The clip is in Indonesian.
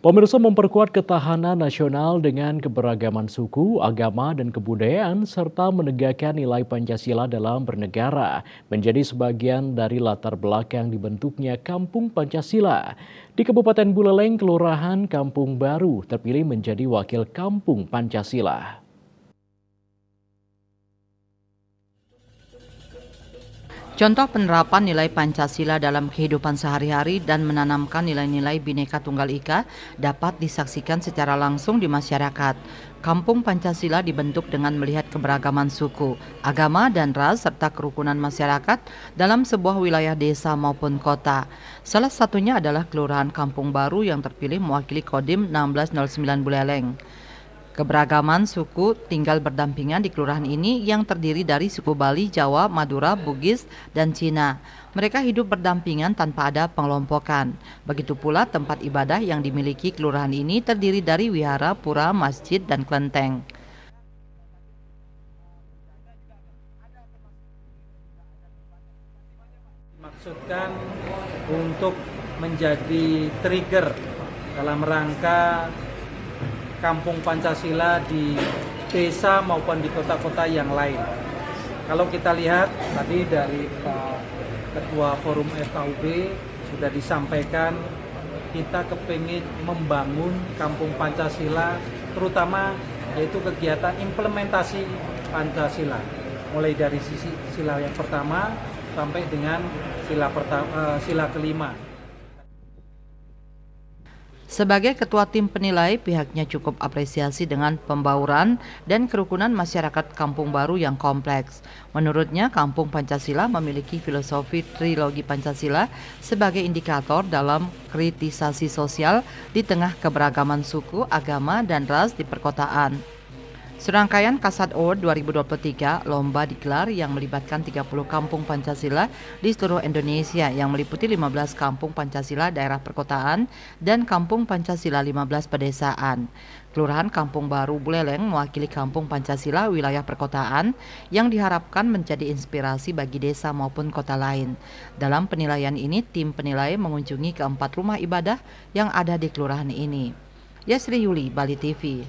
Pemirsa, memperkuat ketahanan nasional dengan keberagaman suku, agama, dan kebudayaan, serta menegakkan nilai Pancasila dalam bernegara, menjadi sebagian dari latar belakang dibentuknya Kampung Pancasila. Di Kabupaten Buleleng, Kelurahan Kampung Baru terpilih menjadi wakil Kampung Pancasila. Contoh penerapan nilai Pancasila dalam kehidupan sehari-hari dan menanamkan nilai-nilai Bhinneka Tunggal Ika dapat disaksikan secara langsung di masyarakat. Kampung Pancasila dibentuk dengan melihat keberagaman suku, agama, dan ras serta kerukunan masyarakat dalam sebuah wilayah desa maupun kota. Salah satunya adalah Kelurahan Kampung Baru yang terpilih mewakili Kodim 1609 Buleleng. Keberagaman suku tinggal berdampingan di kelurahan ini yang terdiri dari suku Bali, Jawa, Madura, Bugis, dan Cina. Mereka hidup berdampingan tanpa ada pengelompokan. Begitu pula tempat ibadah yang dimiliki kelurahan ini terdiri dari wihara, pura, masjid, dan kelenteng. Maksudkan untuk menjadi trigger dalam rangka Kampung Pancasila di desa maupun di kota-kota yang lain. Kalau kita lihat tadi dari Pak Ketua Forum FKUB sudah disampaikan, kita kepingin membangun Kampung Pancasila, terutama yaitu kegiatan implementasi Pancasila, mulai dari sila yang pertama sampai dengan sila kelima. Sebagai ketua tim penilai, pihaknya cukup apresiasi dengan pembauran dan kerukunan masyarakat Kampung Baru yang kompleks. Menurutnya, Kampung Pancasila memiliki filosofi trilogi Pancasila sebagai indikator dalam kritisasi sosial di tengah keberagaman suku, agama, dan ras di perkotaan. Serangkaian Kasad Award 2023 lomba digelar yang melibatkan 30 kampung Pancasila di seluruh Indonesia yang meliputi 15 kampung Pancasila daerah perkotaan dan kampung Pancasila 15 pedesaan. Kelurahan Kampung Baru Buleleng mewakili kampung Pancasila wilayah perkotaan yang diharapkan menjadi inspirasi bagi desa maupun kota lain. Dalam penilaian ini, tim penilai mengunjungi keempat rumah ibadah yang ada di kelurahan ini. Yasri Yuli, Bali TV.